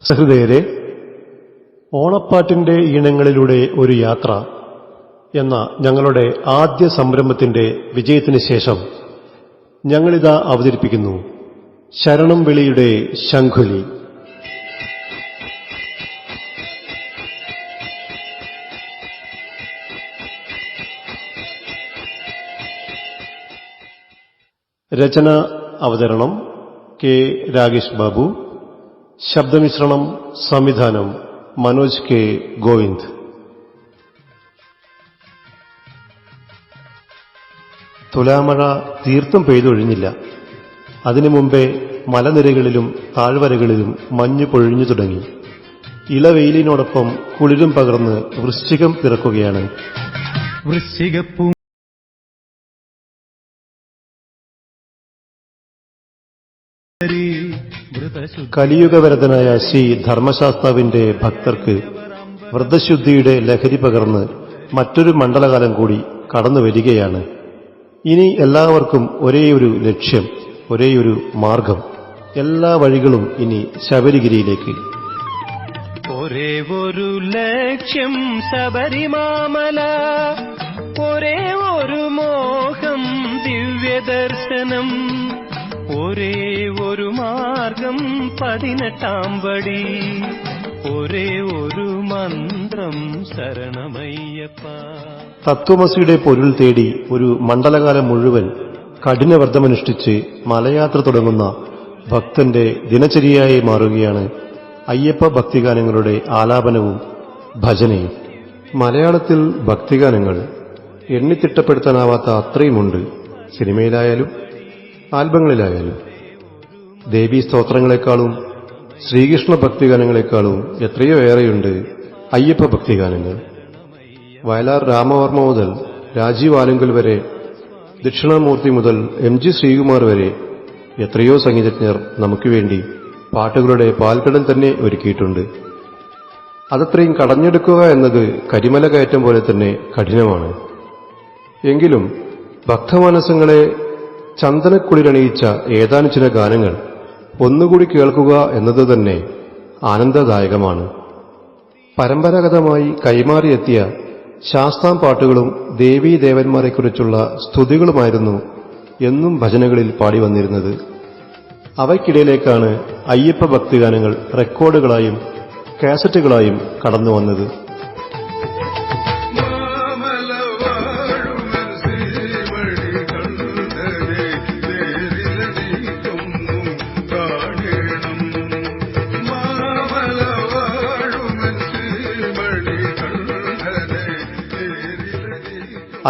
സഹൃദയരെ, ഓണപ്പാട്ടിന്റെ ഈണങ്ങളിലൂടെ ഒരു യാത്ര എന്ന ഞങ്ങളുടെ ആദ്യ സംരംഭത്തിന്റെ വിജയത്തിന് ശേഷം ഞങ്ങളിതാ അവതരിപ്പിക്കുന്നു ശരണം വിളിയുടെ ശംഖുലി. രചന അവതരണം കെ രാഗേഷ് ബാബു. ശബ്ദമിശ്രണം സംവിധാനം മനോജ് കെ ഗോവിന്ദ്. തുലാമഴ തീർത്തും പെയ്തൊഴിഞ്ഞില്ല. അതിനു മുമ്പേ മലനിരകളിലും താഴ്വരകളിലും മഞ്ഞു പൊഴിഞ്ഞു തുടങ്ങി. ഇളവെയിലിനോടൊപ്പം കുളിരും പകർന്ന് വൃശ്ചികം പിറക്കുകയാണ്. വൃശ്ചികപ്പൂ കലിയുഗവരതനായ ശ്രീ ധർമ്മശാസ്താവിന്റെ ഭക്തർക്ക് വ്രതശുദ്ധിയുടെ ലഹരി പകർന്ന് മറ്റൊരു മണ്ഡലകാലം കൂടി കടന്നുവരികയാണ്. ഇനി എല്ലാവർക്കും ഒരേയൊരു ലക്ഷ്യം, ഒരേയൊരു മാർഗം. എല്ലാ വഴികളും ഇനി ശബരിഗിരിയിലേക്ക്. ഒരേ ഒരു ലക്ഷ്യം ശബരിമാമല, ഒരേ ഒരു മോഹം ദിവ്യദർശനം, ഒരേ ഒരു മാർഗം 18 പടി, ഒരേ ഒരു മന്ത്രം ശരണമയ്യപ്പ. തത്വമസിയുടെ പൊരുൾ തേടി ഒരു മണ്ഡലകാലം മുഴുവൻ കഠിനവ്രതമനുഷ്ഠിച്ച് മലയാത്ര തുടങ്ങുന്ന ഭക്തന്റെ ദിനചര്യയായി മാറുകയാണ് അയ്യപ്പ ഭക്തിഗാനങ്ങളുടെ ആലാപനവും ഭജനയും. മലയാളത്തിൽ ഭക്തിഗാനങ്ങൾ എണ്ണിത്തിട്ടപ്പെടുത്താനാവാത്ത അത്രയുമുണ്ട്. സിനിമയിലായാലും ആൽബങ്ങളിലായാലും. ദേവീ സ്തോത്രങ്ങളെക്കാളും ശ്രീകൃഷ്ണ ഭക്തിഗാനങ്ങളെക്കാളും എത്രയോ ഏറെയുണ്ട് അയ്യപ്പ ഭക്തിഗാനങ്ങൾ. വയലാർ രാമവർമ്മ മുതൽ രാജീവ് ആലുങ്കൽ വരെ, ദക്ഷിണാമൂർത്തി മുതൽ MG ശ്രീകുമാർ വരെ എത്രയോ സംഗീതജ്ഞർ നമുക്ക് വേണ്ടി പാട്ടുകളുടെ പാൽക്കടൽ തന്നെ ഒരുക്കിയിട്ടുണ്ട്. അതത്രയും കടഞ്ഞെടുക്കുക എന്നത് കരിമല കയറ്റം പോലെ തന്നെ കഠിനമാണ്. എങ്കിലും ഭക്തമാനസങ്ങളെ ചന്ദനക്കുളിരണിയിച്ച ഏതാനും ചില ഗാനങ്ങൾ ഒന്നുകൂടി കേൾക്കുക എന്നത് തന്നെ ആനന്ദദായകമാണ്. പരമ്പരാഗതമായി കൈമാറിയെത്തിയ ശാസ്താം പാട്ടുകളും ദേവീദേവന്മാരെക്കുറിച്ചുള്ള സ്തുതികളുമായിരുന്നു എന്നും ഭജനകളിൽ പാടിവന്നിരുന്നത്. അവയ്ക്കിടയിലേക്കാണ് അയ്യപ്പ ഭക്തിഗാനങ്ങൾ റെക്കോർഡുകളായും കാസറ്റുകളായും കടന്നുവന്നത്.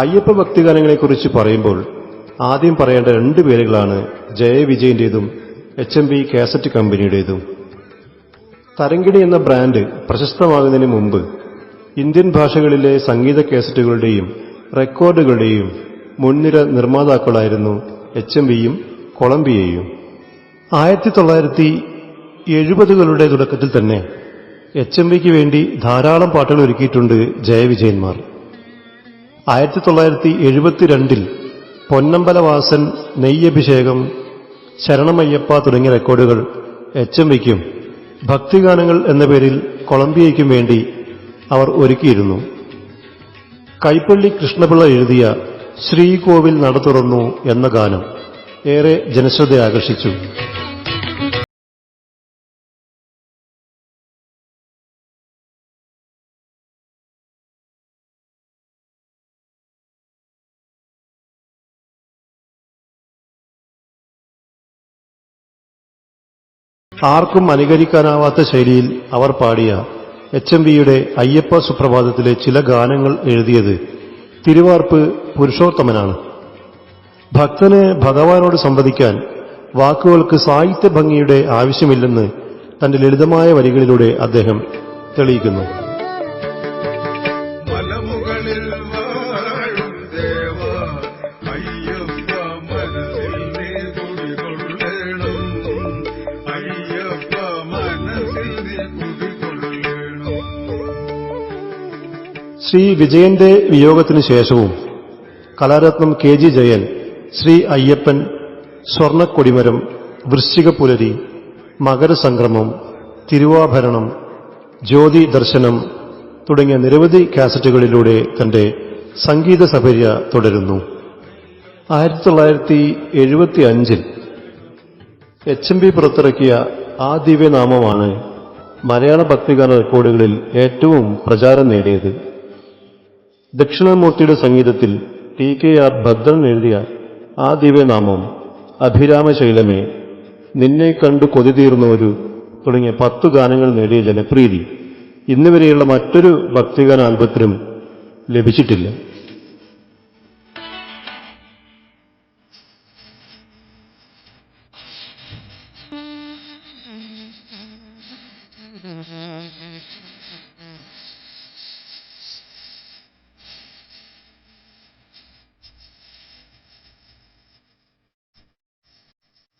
അയ്യപ്പ ഭക്തിഗാനങ്ങളെക്കുറിച്ച് പറയുമ്പോൾ ആദ്യം പറയേണ്ട 2 പേരുകളാണ് ജയവിജയന്റേതും HMV കാസറ്റ് കമ്പനിയുടേതും. തരംഗിണി എന്ന ബ്രാൻഡ് പ്രശസ്തമാകുന്നതിന് മുമ്പ് ഇന്ത്യൻ ഭാഷകളിലെ സംഗീത കാസറ്റുകളുടെയും റെക്കോർഡുകളുടെയും മുൻനിര നിർമ്മാതാക്കളായിരുന്നു HMVയും കൊളംബിയയും. 1970കളുടെ തുടക്കത്തിൽ തന്നെ HMVക്ക് വേണ്ടി ധാരാളം പാട്ടുകൾ ഒരുക്കിയിട്ടുണ്ട് ജയവിജയന്മാർ. 1972 പൊന്നമ്പലവാസൻ, നെയ്യഭിഷേകം, ശരണമയ്യപ്പ തുടങ്ങിയ റെക്കോർഡുകൾ HMVക്കും ഭക്തിഗാനങ്ങൾ എന്ന പേരിൽ കൊളംബിയയ്ക്കും വേണ്ടി അവർ ഒരുക്കിയിരുന്നു. കൈപ്പള്ളി കൃഷ്ണപിള്ള എഴുതിയ ശ്രീകോവിൽ നട തുറന്നു എന്ന ഗാനം ഏറെ ജനശ്രദ്ധ ആകർഷിച്ചു. ആർക്കും അനുകരിക്കാനാവാത്ത ശൈലിയിൽ അവർ പാടിയ HMVയുടെ അയ്യപ്പ സുപ്രഭാതത്തിലെ ചില ഗാനങ്ങൾ എഴുതിയത് തിരുവാർപ്പ് പുരുഷോത്തമനാണ്. ഭക്തന് ഭഗവാനോട് സംവദിക്കാൻ വാക്കുകൾക്ക് സാഹിത്യ ഭംഗിയുടെ ആവശ്യമില്ലെന്ന് തന്റെ ലളിതമായ വരികളിലൂടെ അദ്ദേഹം തെളിയിക്കുന്നു. ശ്രീ വിജയന്റെ വിയോഗത്തിനു ശേഷവും കലാരത്നം KG ജയൻ, ശ്രീ അയ്യപ്പൻ, സ്വർണക്കൊടിമരം, വൃശ്ചികപ്പുലരി, മകരസംക്രമം, തിരുവാഭരണം, ജ്യോതി ദർശനം തുടങ്ങിയ നിരവധി കാസറ്റുകളിലൂടെ തന്റെ സംഗീത സപര്യ തുടരുന്നു. 1975 HMV പുറത്തിറക്കിയ ആ ദിവ്യനാമമാണ് മലയാള ഭക്തിഗാന റെക്കോർഡുകളിൽ ഏറ്റവും പ്രചാരം നേടിയത്. ദക്ഷിണാമൂർത്തിയുടെ സംഗീതത്തിൽ TKR ഭദ്രൻ എഴുതിയ ആ ദിവ്യനാമം, അഭിരാമശൈലമേ, നിന്നെ കണ്ടു കൊതി തീർന്നൊരു തുടങ്ങിയ 10 ഗാനങ്ങൾ നേടിയ ജനപ്രീതി ഇന്നുവരെയുള്ള മറ്റൊരു ഭക്തിഗാന ആൽബത്തിനും ലഭിച്ചിട്ടില്ല.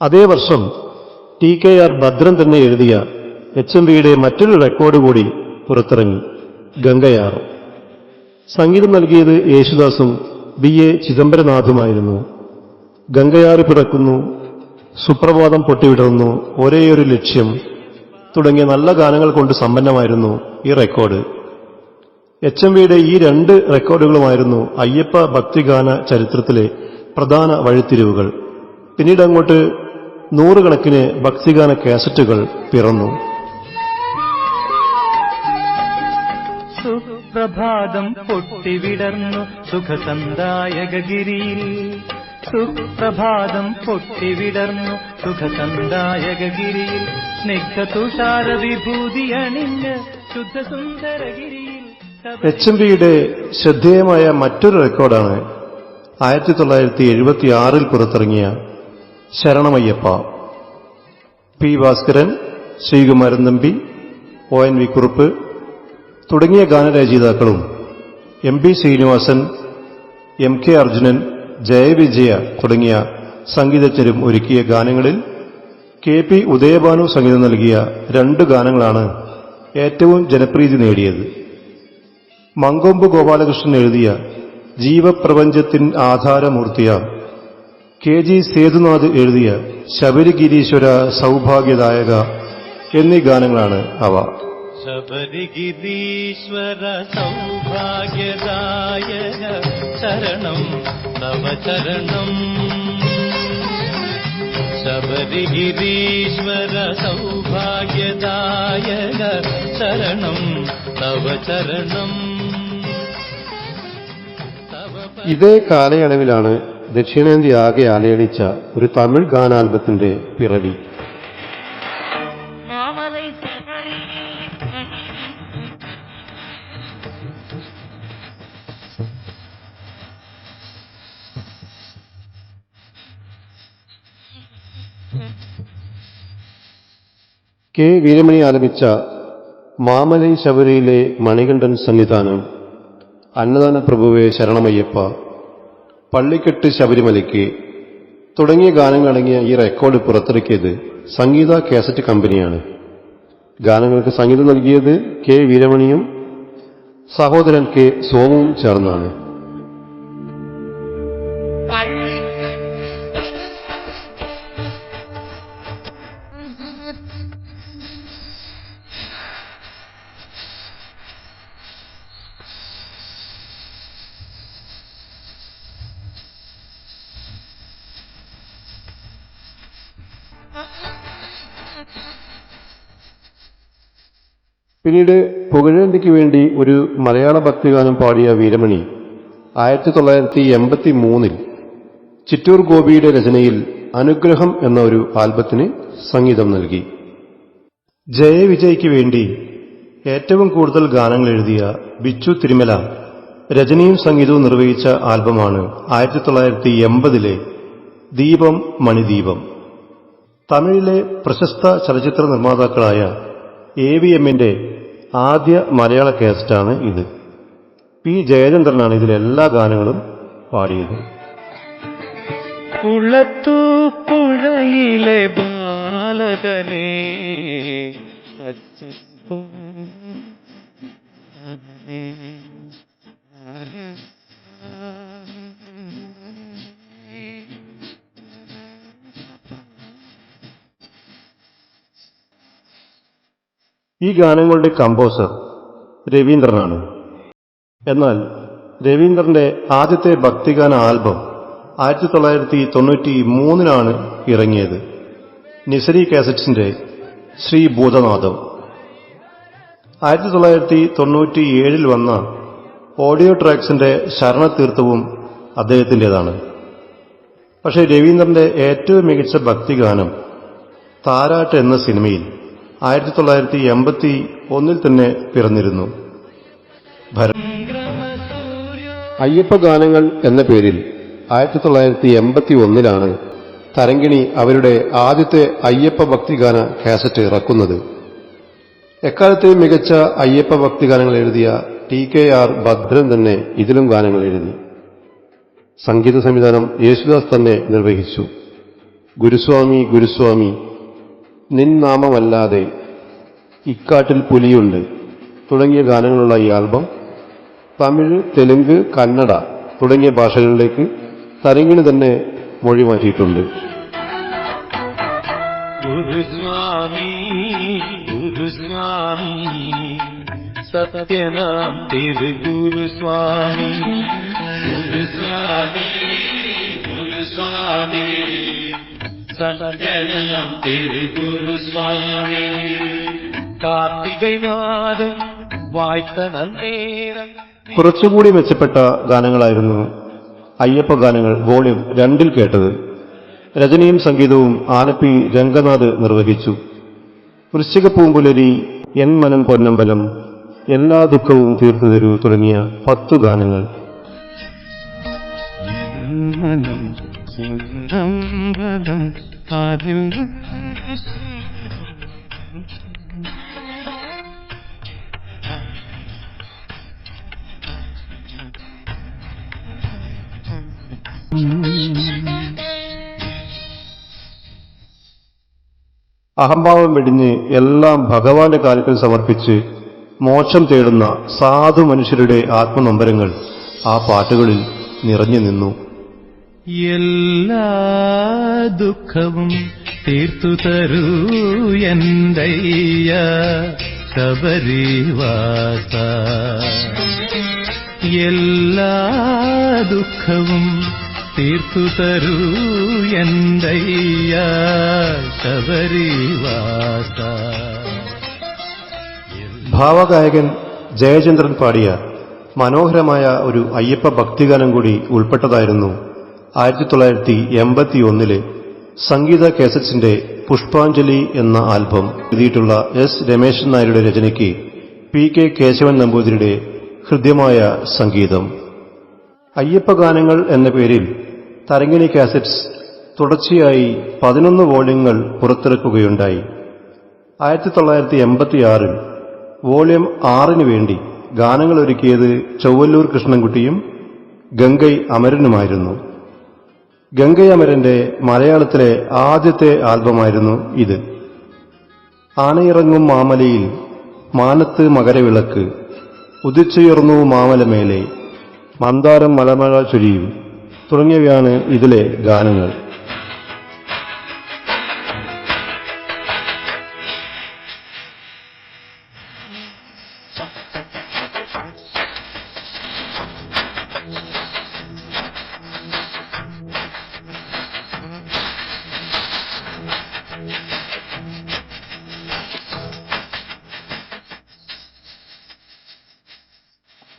അതേ വർഷം TKR ഭദ്രൻ തന്നെ എഴുതിയ HMVയുടെ മറ്റൊരു റെക്കോർഡ് കൂടി പുറത്തിറങ്ങി, ഗംഗയാർ. സംഗീതം നൽകിയത് യേശുദാസും BA ചിദംബരനാഥുമായിരുന്നു. ഗംഗയാറ് പിറക്കുന്നു, സുപ്രഭാതം പൊട്ടിവിടർന്നു, ഒരേയൊരു ലക്ഷ്യം തുടങ്ങിയ നല്ല ഗാനങ്ങൾ കൊണ്ട് സമ്പന്നമായിരുന്നു ഈ റെക്കോർഡ്. HMVയുടെ ഈ 2 റെക്കോർഡുകളുമായിരുന്നു അയ്യപ്പ ഭക്തിഗാന ചരിത്രത്തിലെ പ്രധാന വഴിത്തിരിവുകൾ. പിന്നീട് അങ്ങോട്ട് നൂറുകണക്കിന് ഭക്തിഗാന കാസറ്റുകൾ പിറന്നു. സുപ്രഭാതം പൊട്ടിവിടർന്നു സുഖസന്ദായകഗിരിയിൽ, സുപ്രഭാതം പൊട്ടിവിടർന്നു സുഖസന്ദായകഗിരിയിൽ, സ്നിഗ്ധതുഷാര വിഭൂതി അണിഞ്ഞ് ശുദ്ധസുന്ദരഗിരിയിൽ. HMVയുടെ ശ്രദ്ധേയമായ മറ്റൊരു റെക്കോർഡാണ് 1976 പുറത്തിറങ്ങിയ ശരണമയ്യപ്പ. P. ഭാസ്കരൻ, ശ്രീകുമാരൻ തമ്പി, ONV കുറുപ്പ് തുടങ്ങിയ ഗാനരചയിതാക്കളും MB ശ്രീനിവാസൻ, MK അർജുനൻ, ജയവിജയ തുടങ്ങിയ സംഗീതജ്ഞരും ഒരുക്കിയ ഗാനങ്ങളിൽ KP ഉദയഭാനു സംഗീതം നൽകിയ 2 ഗാനങ്ങളാണ് ഏറ്റവും ജനപ്രീതി നേടിയത്. മങ്കൊമ്പ് ഗോപാലകൃഷ്ണൻ എഴുതിയ ജീവപ്രപഞ്ചത്തിൻ ആധാരമൂർത്തിയ KG സേതുനാഥ് എഴുതിയ ശബരിഗിരീശ്വര സൗഭാഗ്യദായക എന്നീ ഗാനങ്ങളാണ് അവ. ശബരിഗിരീശ്വര സൗഭാഗ്യദായക ശരണം തവ ചരണം, ശബരിഗിരീശ്വര സൗഭാഗ്യദായക ശരണം തവ ചരണം. ഇതേ കാലയളവിലാണ് ദക്ഷിണേന്ത്യ ആകെ ആലയടിച്ച ഒരു തമിഴ് ഗാനാൽബത്തിന്റെ പിറവി. K. വീരമണി ആലപിച്ച മാമലൈ ശബരിയിലെ മണികണ്ഠൻ സന്നിധാനം, അന്നദാന പ്രഭുവേ ശരണമയ്യപ്പ, പള്ളിക്കെട്ട് ശബരിമലയ്ക്ക് തുടങ്ങിയ ഗാനങ്ങളടങ്ങിയ ഈ റെക്കോർഡ് പുറത്തിറക്കിയത് സംഗീത കാസറ്റ് കമ്പനിയാണ്. ഗാനങ്ങൾക്ക് സംഗീതം നൽകിയത് K. വീരമണിയും സഹോദരൻ K. സോമുവും ചേർന്നാണ്. പിന്നീട് പുകഴേന്തിക്ക് വേണ്ടി ഒരു മലയാള ഭക്തിഗാനം പാടിയ വീരമണി 1983 ചിറ്റൂർ ഗോപിയുടെ രചനയിൽ അനുഗ്രഹം എന്ന ഒരു ആൽബത്തിന് സംഗീതം നൽകി. ജയവിജയ്ക്ക് വേണ്ടി ഏറ്റവും കൂടുതൽ ഗാനങ്ങൾ എഴുതിയ ബിച്ചു തിരുമല രചനയും സംഗീതവും നിർവഹിച്ച ആൽബമാണ് 1980 ദീപം മണിദീപം. തമിഴിലെ പ്രശസ്ത ചലച്ചിത്ര നിർമ്മാതാക്കളായ AVMന്റെ ആദ്യ മലയാള കാസറ്റാണ് ഇത്. P. ജയചന്ദ്രനാണ് ഇതിലെ എല്ലാ ഗാനങ്ങളും പാടിയത്. കുളത്തു പുഴയിലെ ബാലകനെ ഈ ഗാനങ്ങളുടെ കമ്പോസർ രവീന്ദ്രനാണ്. എന്നാൽ രവീന്ദ്രന്റെ ആദ്യത്തെ ഭക്തിഗാന ആൽബം 1993 ഇറങ്ങിയത്. നിസരി കാസറ്റ്സിന്റെ ശ്രീ ഭൂതനാഥം. 1997 വന്ന ഓഡിയോ ട്രാക്സിന്റെ ശരണതീർത്ഥവും അദ്ദേഹത്തിൻ്റെതാണ്. പക്ഷേ രവീന്ദ്രന്റെ ഏറ്റവും മികച്ച ഭക്തിഗാനം താരാട്ട് എന്ന സിനിമയിൽ 1981 തന്നെ പിറന്നിരുന്നു. അയ്യപ്പ ഗാനങ്ങൾ എന്ന പേരിൽ 1981 തരങ്കിണി അവരുടെ ആദ്യത്തെ അയ്യപ്പ ഭക്തിഗാന കാസറ്റ് ഇറക്കുന്നത്. എക്കാലത്തെ മികച്ച അയ്യപ്പ ഭക്തിഗാനങ്ങൾ എഴുതിയ TKR ഭദ്രൻ തന്നെ ഇതിലും ഗാനങ്ങൾ എഴുതി. സംഗീത സംവിധാനം യേശുദാസ് തന്നെ നിർവഹിച്ചു. ഗുരുസ്വാമി ഗുരുസ്വാമി, നിൻ നാമമല്ലാതെ, ഇക്കാട്ടിൽ പുലിയുണ്ട് തുടങ്ങിയ ഗാനങ്ങളുള്ള ഈ ആൽബം തമിഴ്, തെലുങ്ക്, കന്നഡ തുടങ്ങിയ ഭാഷകളിലേക്ക് തരങ്കിണി തന്നെ മൊഴി മാറ്റിയിട്ടുണ്ട്. ഗുരുസ്വാമി ഗുരുസ്വാമി സത്യനാം തിരു ഗുരുസ്വാമി ഗുരുസ്വാമി ഗുരുസ്വാമി സത്യനാം തിരു ഗുരുസ്വാമി കാർത്തികൈ നാഥൻ വായ്ത്ത നേരം. കുറച്ചുകൂടി മെച്ചപ്പെട്ട ഗാനങ്ങളായിരുന്നു അയ്യപ്പ ഗാനങ്ങൾ വോളിയം 2 കേട്ടത്. രചനയും സംഗീതവും ആലപ്പി രംഗനാഥ് നിർവഹിച്ചു. വൃശ്ചിക പൂമ്പുലരി, എൻ മനം പൊന്നമ്പലം, എല്ലാ ദുഃഖവും തീർത്തു തരൂ തുടങ്ങിയ 10 ഗാനങ്ങൾ. അഹംഭാവം വെടിഞ്ഞ് എല്ലാം ഭഗവാന്റെ കാൽക്കൽ സമർപ്പിച്ച് മോക്ഷം തേടുന്ന സാധു മനുഷ്യരുടെ ആത്മനൊമ്പരങ്ങൾ ആ പാട്ടുകളിൽ നിറഞ്ഞു നിന്നു. എല്ലാ ദുഃഖവും തീർത്തു തരൂ എന്തയ്യ ശബരിവാസ, എല്ലാ ദുഃഖവും തീർത്തു തരൂ എന്തയ്യ ശബരിവാസ. ഭാവഗായകൻ ജയചന്ദ്രൻ പാടിയ മനോഹരമായ ഒരു അയ്യപ്പ ഭക്തിഗാനം കൂടി ഉൾപ്പെട്ടതായിരുന്നു 1981 സംഗീത കാസറ്റ്സിന്റെ പുഷ്പാഞ്ജലി എന്ന ആൽബം. എഴുതിയിട്ടുള്ള S. രമേശൻ നായരുടെ രചനയ്ക്ക് PK കേശവൻ നമ്പൂതിരിയുടെ ഹൃദ്യമായ സംഗീതം. അയ്യപ്പ ഗാനങ്ങൾ എന്ന പേരിൽ തരങ്കിണി കാസറ്റ്സ് തുടർച്ചയായി 11 വോള്യങ്ങൾ പുറത്തിറക്കുകയുണ്ടായി. 1986 വോള്യം 6 വേണ്ടി ഗാനങ്ങൾ ഒരുക്കിയത് ചൊവ്വല്ലൂർ കൃഷ്ണൻകുട്ടിയും ഗംഗൈ അമരനുമായിരുന്നു. ഗംഗൈ അമരന്റെ മലയാളത്തിലെ ആദ്യത്തെ ആൽബമായിരുന്നു ഇത്. ആനയിറങ്ങും മാമലയിൽ, മാനത്ത് മകരവിളക്ക്, ഉദിച്ചുയർന്നു മാമലമേലെ, മന്ദാരം മലമഴ ചൊരിയും തുടങ്ങിയവയാണ് ഇതിലെ ഗാനങ്ങൾ.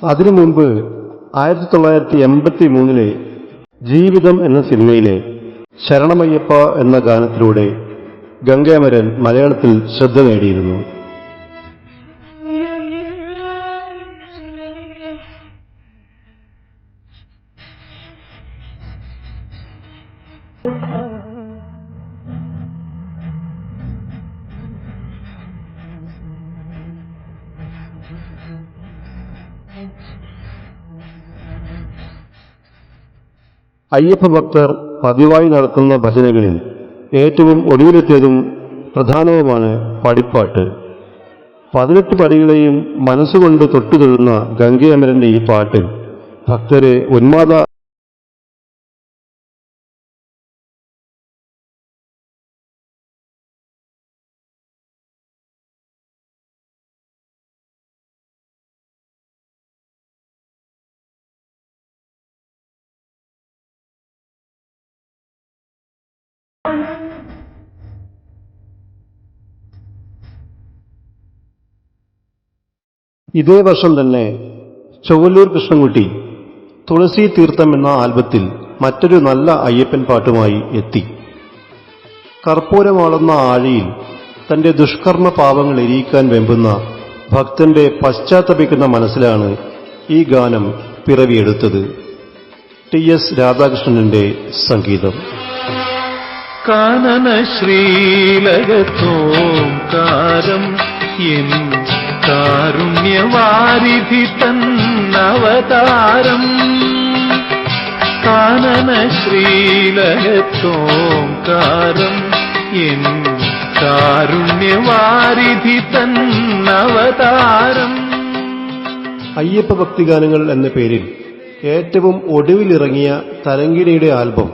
അതിനു മുമ്പ് 1983 ജീവിതം എന്ന സിനിമയിലെ ശരണമയ്യപ്പ എന്ന ഗാനത്തിലൂടെ ഗംഗൈ അമരൻ മലയാളത്തിൽ ശ്രദ്ധ നേടിയിരുന്നു. അയ്യപ്പ ഭക്തർ പതിവായി നടത്തുന്ന ഭജനകളിൽ ഏറ്റവും ഒടുവിലെത്തിയതും പ്രധാനവുമാണ് പടിപ്പാട്ട്. 18 പടികളെയും മനസ്സുകൊണ്ട് തൊട്ടുതൊഴുന്ന ഗംഗൈ അമരന്റെ ഈ പാട്ട് ഭക്തരെ ഉന്മാദ ഇതേ വർഷം തന്നെ ചൊവ്വല്ലൂർ കൃഷ്ണൻകുട്ടി തുളസി തീർത്ഥം എന്ന ആൽബത്തിൽ മറ്റൊരു നല്ല അയ്യപ്പൻ പാട്ടുമായി എത്തി. കർപ്പൂരമാളുന്ന ആഴിയിൽ തന്റെ ദുഷ്കർമ്മ പാപങ്ങൾ എരിയിക്കാൻ വെമ്പുന്ന ഭക്തന്റെ പശ്ചാത്തപിക്കുന്ന മനസ്സിലാണ് ഈ ഗാനം പിറവിയെടുത്തത്. ടി.എസ്. രാധാകൃഷ്ണന്റെ സംഗീതം. കാനന ശ്രീലകത്തോംകാരം എൻ കാരുണ്യവാരിധി തന്നവതാരം. കാനന ശ്രീലകത്തോംകാരം എൻ കാരുണ്യവാരിധി തന്നവതാരം. അയ്യപ്പ ഭക്തിഗാനങ്ങൾ എന്ന പേരിൽ ഏറ്റവും ഒടുവിലിറങ്ങിയ തരംഗിണിയുടെ ആൽബം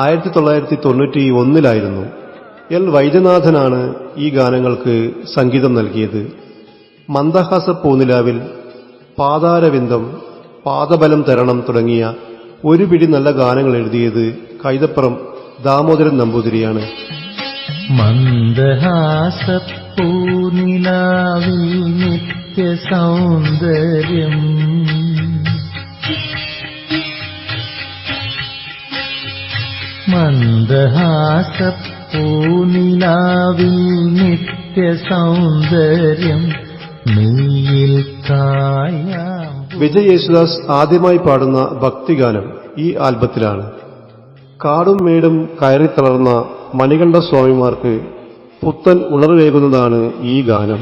1991 എൽ വൈദ്യനാഥനാണ് ഈ ഗാനങ്ങൾക്ക് സംഗീതം നൽകിയത്. മന്ദഹാസ പൂനിലാവിൽ, പാതാരവിന്ദം, പാദബലം തരണം തുടങ്ങിയ ഒരു പിടി നല്ല ഗാനങ്ങൾ എഴുതിയത് കൈതപ്പുറം ദാമോദരൻ നമ്പൂതിരിയാണ്. മന്ദഹാസപ്പൂനിലാവിൽ നിത്യസൗന്ദര്യം മന്ദഹാസപ്പൂനിലാവിൽ നിത്യസൗന്ദര്യം നെയ്യിൽ കായാം. വിജയ് യേശുദാസ് ആദ്യമായി പാടുന്ന ഭക്തിഗാനം ഈ ആൽബത്തിലാണ്. കാടും മേടും കയറിത്തളർന്ന മണികണ്ഠസ്വാമിമാർക്ക് പുത്തൻ ഉണർവേകുന്നതാണ് ഈ ഗാനം.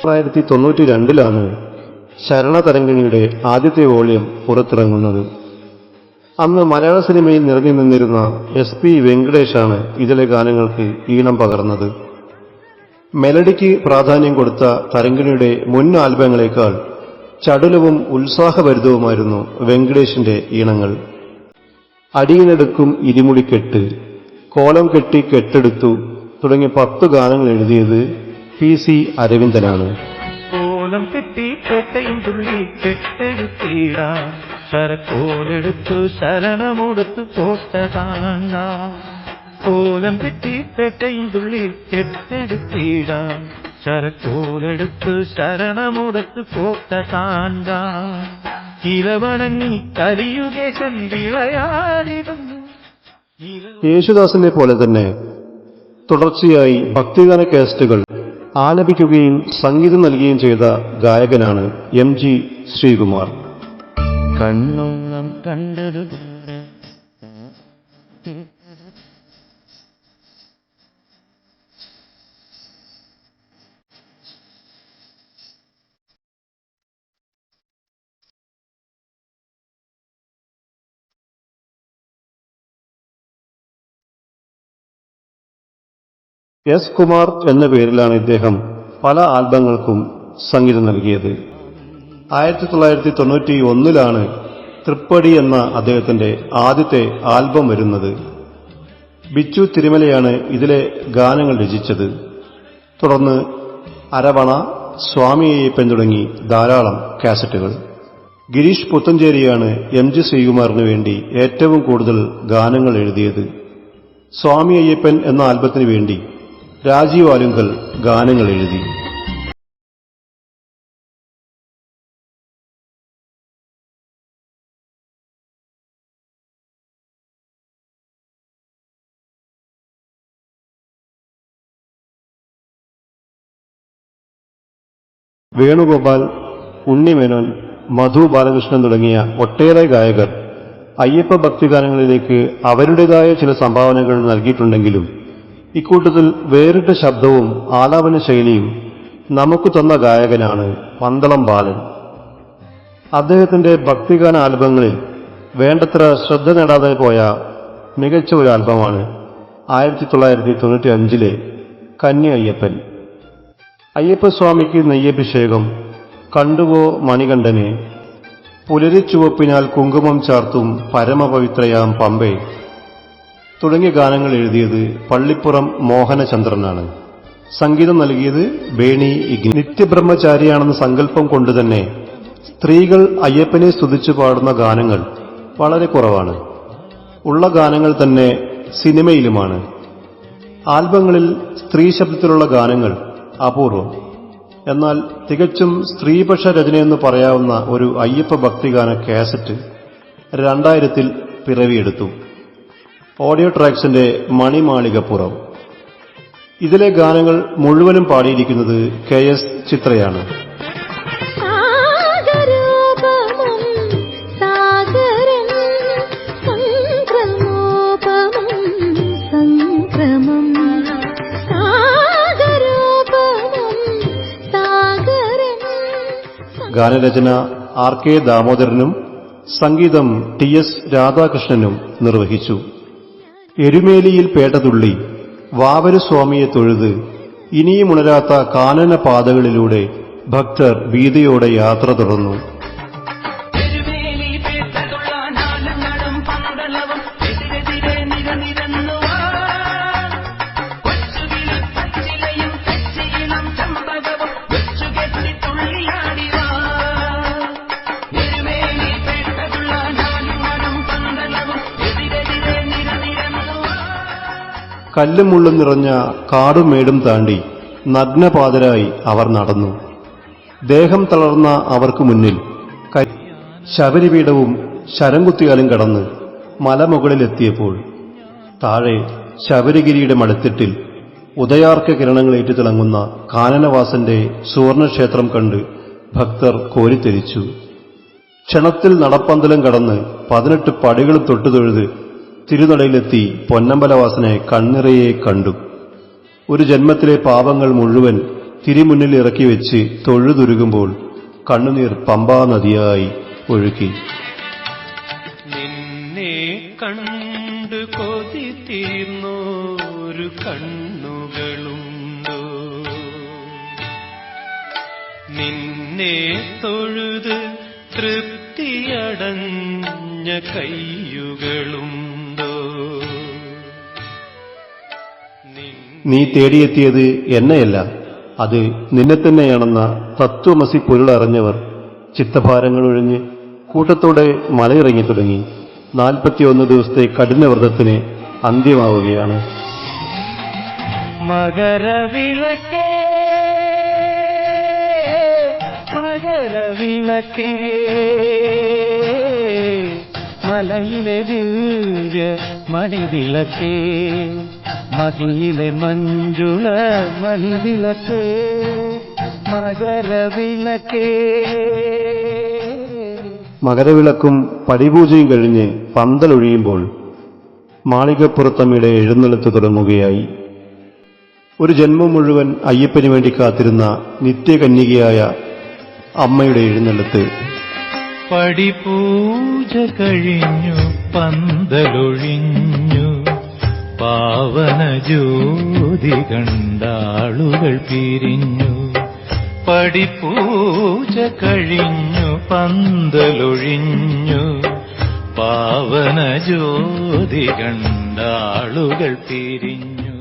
1992 ശരണതരംഗിണിയുടെ ആദ്യത്തെ വോള്യം പുറത്തിറങ്ങുന്നത്. അന്ന് മലയാള സിനിമയിൽ നിറഞ്ഞു നിന്നിരുന്ന SP വെങ്കടേഷാണ് ഇതിലെ ഗാനങ്ങൾക്ക് ഈണം പകർന്നത്. മെലഡിക്ക് പ്രാധാന്യം കൊടുത്ത തരംഗിണിയുടെ മുൻ ആൽബങ്ങളേക്കാൾ ചടുലവും ഉത്സാഹഭരിതവുമായിരുന്നു വെങ്കടേഷിന്റെ ഈണങ്ങൾ. അടിയിനെടുക്കും ഇരുമുടിക്കെട്ട്, കോലം കെട്ടി കെട്ടെടുത്തു തുടങ്ങിയ 10 ഗാനങ്ങൾ എഴുതിയത് PC അരവിന്ദനാണ്. കോലം കെട്ടി കേട്ടയും തുള്ളി കെട്ടെടുത്തിടാ ശരക്കോലെടുത്തു ശരണമുടുത്തു കോട്ടതാങ്ങ. കോലം കെട്ടി കേട്ടയും തുള്ളി കെട്ടെടുത്തിടാ ശരക്കോലെടുത്തു ശരണമുടുത്തു കോട്ടതാങ്ങ. ഇലവണങ്ങി കലിയുഗേശൻ വിളയാടിടുന്നു. യേശുദാസിനെ പോലെ തന്നെ തുടർച്ചയായി ഭക്തിഗാന കാസറ്റുകൾ ആലപിക്കുകയും സംഗീതം നൽകുകയും ചെയ്ത ഗായകനാണ് MG ശ്രീകുമാർ. കണ്ണോളം കണ്ടൊരു S. കുമാർ എന്ന പേരിലാണ് ഇദ്ദേഹം പല ആൽബങ്ങൾക്കും സംഗീതം നൽകിയത്. 1991 തൃപ്പടി എന്ന അദ്ദേഹത്തിന്റെ ആദ്യത്തെ ആൽബം വരുന്നത്. ബിച്ചു തിരുമലയാണ് ഇതിലെ ഗാനങ്ങൾ രചിച്ചത്. തുടർന്ന് അരവണ, സ്വാമി അയ്യപ്പൻ തുടങ്ങി ധാരാളം കാസറ്റുകൾ. ഗിരീഷ് പുത്തഞ്ചേരിയാണ് MG ശ്രീകുമാറിനു വേണ്ടി ഏറ്റവും കൂടുതൽ ഗാനങ്ങൾ എഴുതിയത്. സ്വാമി അയ്യപ്പൻ എന്ന ആൽബത്തിനു വേണ്ടി രാജീവ് ആലുങ്കൽ ഗാനങ്ങൾ എഴുതി. വേണുഗോപാൽ, ഉണ്ണിമേനോൻ, മധു ബാലകൃഷ്ണൻ തുടങ്ങിയ ഒട്ടേറെ ഗായകർ അയ്യപ്പ ഭക്തിഗാനങ്ങളിലേക്ക് അവരുടേതായ ചില സംഭാവനകൾ നൽകിയിട്ടുണ്ടെങ്കിലും ഇക്കൂട്ടത്തിൽ വേറിട്ട ശബ്ദവും ആലാപന ശൈലിയും നമുക്ക് തന്ന ഗായകനാണ് പന്തളം ബാലൻ. അദ്ദേഹത്തിന്റെ ഭക്തിഗാന ആൽബങ്ങളിൽ വേണ്ടത്ര ശ്രദ്ധ നേടാതെ പോയ മികച്ച ഒരു ആൽബമാണ് 1995 കന്നി അയ്യപ്പൻ. അയ്യപ്പസ്വാമിക്ക് നെയ്യഭിഷേകം, കണ്ടുവോ മണികണ്ഠനെ, പുലരിച്ചുവപ്പിനാൽ കുങ്കുമം ചാർത്തും പരമപവിത്രയാം പമ്പേ തുടങ്ങിയ ഗാനങ്ങൾ എഴുതിയത് പള്ളിപ്പുറം മോഹനചന്ദ്രനാണ്. സംഗീതം നൽകിയത് ബേണി ഇഗ്നി. നിത്യബ്രഹ്മചാരിയാണെന്ന സങ്കല്പം കൊണ്ടുതന്നെ സ്ത്രീകൾ അയ്യപ്പനെ സ്തുതിച്ചു പാടുന്ന ഗാനങ്ങൾ വളരെ കുറവാണ്. ഉള്ള ഗാനങ്ങൾ തന്നെ സിനിമയിലുമാണ്. ആൽബങ്ങളിൽ സ്ത്രീ ശബ്ദത്തിലുള്ള ഗാനങ്ങൾ അപൂർവം. എന്നാൽ തികച്ചും സ്ത്രീപക്ഷ രചനയെന്ന് പറയാവുന്ന ഒരു അയ്യപ്പ ഭക്തിഗാന കാസറ്റ് 2000-ൽ പിറവിയെടുത്തു. ഓഡിയോ ട്രാക്സിന്റെ മണിമാളികപ്പുറം. ഇതിലെ ഗാനങ്ങൾ മുഴുവനും പാടിയിരിക്കുന്നത് KS ചിത്രയാണ്. ഗാനരചന RK ദാമോദരനും സംഗീതം TS രാധാകൃഷ്ണനും നിർവഹിച്ചു. എരുമേലിയിൽ പേട്ടതുള്ളി വാവരുസ്വാമിയെ തൊഴുത് ഇനിയും ഉണരാത്ത കാനന പാതകളിലൂടെ ഭക്തർ ഭീതിയോടെ യാത്ര തുടർന്നു. കല്ലും മുള്ളും നിറഞ്ഞ കാടും മേടും താണ്ടി നഗ്നപാതരായി അവർ നടന്നു. ദേഹം തളർന്ന അവർക്ക് മുന്നിൽ ശബരിപീഠവും ശരംകുത്തിയാലും കടന്ന് മലമുകളിലെത്തിയപ്പോൾ താഴെ ശബരിഗിരിയുടെ മടത്തിട്ടിൽ ഉദയാർക്ക കിരണങ്ങളേറ്റു തിളങ്ങുന്ന കാനനവാസന്റെ സുവർണക്ഷേത്രം കണ്ട് ഭക്തർ കോരിത്തെരിച്ചു. ക്ഷണത്തിൽ നടപ്പന്തലും കടന്ന് 18 പടികളും തൊട്ടുതൊഴുത് തിരുനടയിലെത്തി പൊന്നമ്പലവാസനെ കണ്ണിറയെ കണ്ടു. ഒരു ജന്മത്തിലെ പാപങ്ങൾ മുഴുവൻ തിരുമുന്നിൽ ഇറക്കി വെച്ച് തൊഴുതുരുകുമ്പോൾ കണ്ണുനീർ പമ്പാ നദിയായി ഒഴുകി. നിന്നെ കണ്ടു കൊതി തീർന്നോരു കണ്ണുകളുണ്ടോ, നിന്നെ തൊഴുത് തൃപ്തിയടഞ്ഞ കൈയുകളുണ്ടോ. നീ തേടിയെത്തിയത് എന്നെയല്ല, അത് നിന്നെ തന്നെയാണെന്ന തത്വമസി പൊരുളറിഞ്ഞവർ ചിത്തഭാരങ്ങൾ ഒഴിഞ്ഞ് കൂട്ടത്തോടെ മലയിറങ്ങി തുടങ്ങി. 41 ദിവസത്തെ കഠിനവ്രതത്തിന് അന്ത്യമാവുകയാണ്. മകരവിളക്കേ മകരവിളക്കേ മലയിലെ ദിവ്യ മണിവിളക്കേ, മഹിയിലെ മഞ്ജുള മണിവിളക്കേ, മകരവിളക്കേ. മകരവിളക്കും പടിപൂജയും കഴിഞ്ഞ് പന്തലൊഴിയുമ്പോൾ മാളികപ്പുറത്തമ്മയുടെ എഴുന്നള്ളത്ത് തുടങ്ങുകയായി. ഒരു ജന്മം മുഴുവൻ അയ്യപ്പന് വേണ്ടി കാത്തിരുന്ന നിത്യകന്യകയായ അമ്മയുടെ എഴുന്നള്ളത്ത്. പടിപൂജ കഴിഞ്ഞു പന്തലൊഴിഞ്ഞു, പാവന ജ്യോതി കണ്ടാളുകൾ പിരിഞ്ഞു. പടിപൂജ കഴിഞ്ഞു പന്തലൊഴിഞ്ഞു, പാവന ജ്യോതി കണ്ടാളുകൾ പിരിഞ്ഞു.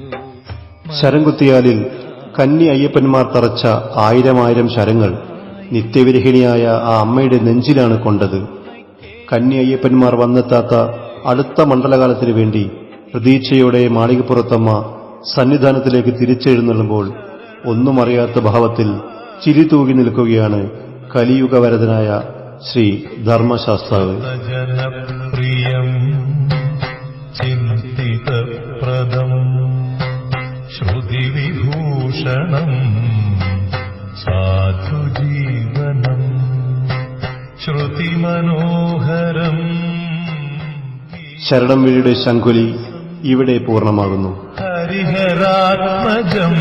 ശരംകുത്തിയാലിൽ കന്നി അയ്യപ്പന്മാർ തറച്ച 1000 ശരങ്ങൾ നിത്യവിരഹിണിയായ ആ അമ്മയുടെ നെഞ്ചിലാണ് കൊണ്ടത്. കന്നി അയ്യപ്പന്മാർ വന്നെത്താത്ത അടുത്ത മണ്ഡലകാലത്തിനു വേണ്ടി പ്രതീക്ഷയോടെ മാളികപ്പുറത്തമ്മ സന്നിധാനത്തിലേക്ക് തിരിച്ചെഴുന്നള്ളുമ്പോൾ ഒന്നും അറിയാത്ത ഭാവത്തിൽ ചിരി തൂകി നിൽക്കുകയാണ് കലിയുഗവരദനായ ശ്രീ ധർമ്മശാസ്താവ്. ജനപ്രിയം ചിന്തിതപ്രദം ശ്രുതിവിഭൂഷണം സാധുജീവനം ശ്രുതിമനോഹരം. ശരണം വിളിയുടെ ശംഖുലി ഇവിടെ പൂർണ്ണമാകുന്നു. ഹരിഹരാത്മജം